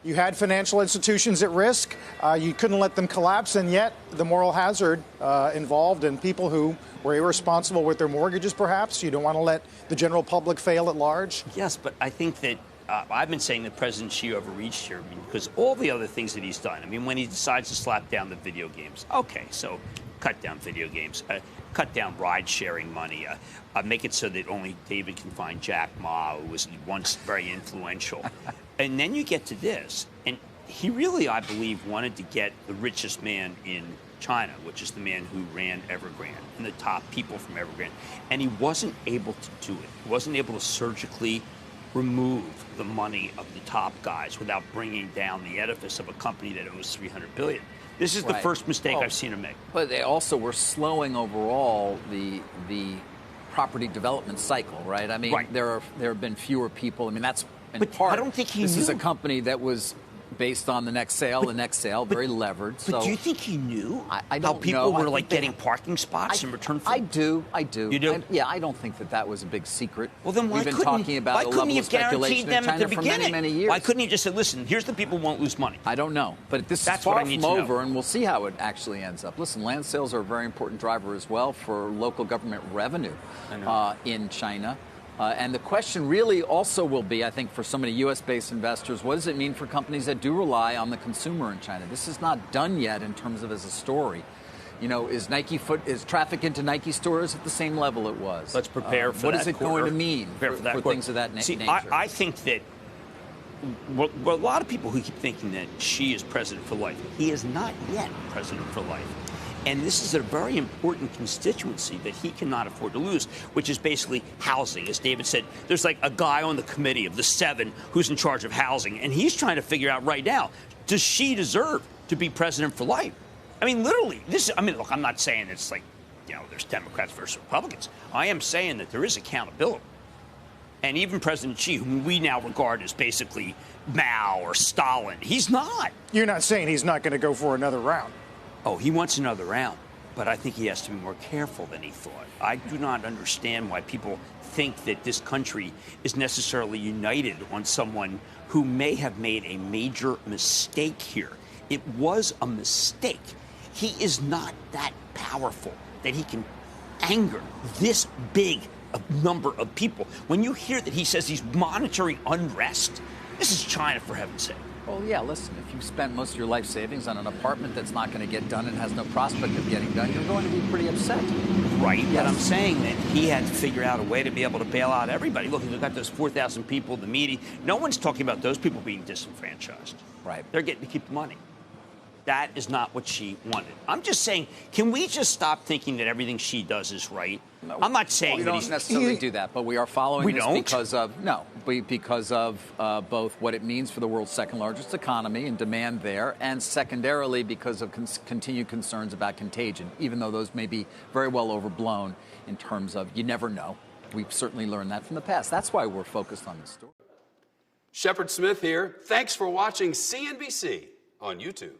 You had financial institutions at risk. You couldn't let them collapse, and yet the moral hazard involved in people who were irresponsible with their mortgages, perhaps. You don't want to let the general public fail at large. Yes, but I think that I've been saying that President Xi overreached here because all the other things that he's done. I mean, when he decides to slap down the video games, okay, so cut down video games, cut down ride-sharing money, make it so that only David can find Jack Ma, who was once very influential. And then you get to this, and he really, I believe, wanted to get the richest man in China, which is the man who ran Evergrande, and the top people from Evergrande. And he wasn't able to do it. He wasn't able to surgically remove the money of the top guys without bringing down the edifice of a company that owes $300 billion. This is the first mistake I've seen him make. But they also were slowing overall the property development cycle, right? I mean, there have been fewer people. I mean, that's in part. I don't think he This knew. is a company that was based on the next sale, very levered. But do you think he knew I don't how people know. were like getting parking spots in return for? I do. You do? I don't think that was a big secret. Well, then why We've been couldn't talking about why the couldn't level he of have guaranteed speculation them in at the China for beginning? many years. Why couldn't he just say, listen, here's the people who won't lose money? I don't know, but this is far from over, and we'll see how it actually ends up. Listen, land sales are a very important driver as well for local government revenue in China. And the question really also will be, I think, for so many U.S.-based investors, what does it mean for companies that do rely on the consumer in China? This is not done yet in terms of as a story. You know, is traffic into Nike stores at the same level it was? Let's prepare for what that. What is it going to mean for things of that nature? I think that well, a lot of people who keep thinking that Xi is president for life. He is not yet president for life. And this is a very important constituency that he cannot afford to lose, which is basically housing. As David said, there's like a guy on the committee of the 7 who's in charge of housing, and he's trying to figure out right now, does Xi deserve to be president for life? I mean, literally, look, I'm not saying it's like, there's Democrats versus Republicans. I am saying that there is accountability. And even President Xi, whom we now regard as basically Mao or Stalin, he's not. You're not saying he's not going to go for another round? Oh, he wants another round, but I think he has to be more careful than he thought. I do not understand why people think that this country is necessarily united on someone who may have made a major mistake here. It was a mistake. He is not that powerful that he can anger this big a number of people. When you hear that he says he's monitoring unrest, this is China, for heaven's sake. Well, yeah, listen, if you spend most of your life savings on an apartment that's not going to get done and has no prospect of getting done, you're going to be pretty upset. Right, yes. But I'm saying that he had to figure out a way to be able to bail out everybody. Look, you've got those 4,000 people, the media. No one's talking about those people being disenfranchised. Right. They're getting to keep the money. That is not what Xi wanted. I'm just saying, can we just stop thinking that everything Xi does is right? No, I'm not saying we don't necessarily do that, but we are following this because of both what it means for the world's second largest economy and demand there, and secondarily because of continued concerns about contagion, even though those may be very well overblown in terms of you never know. We've certainly learned that from the past. That's why we're focused on this story. Shepard Smith here. Thanks for watching CNBC on YouTube.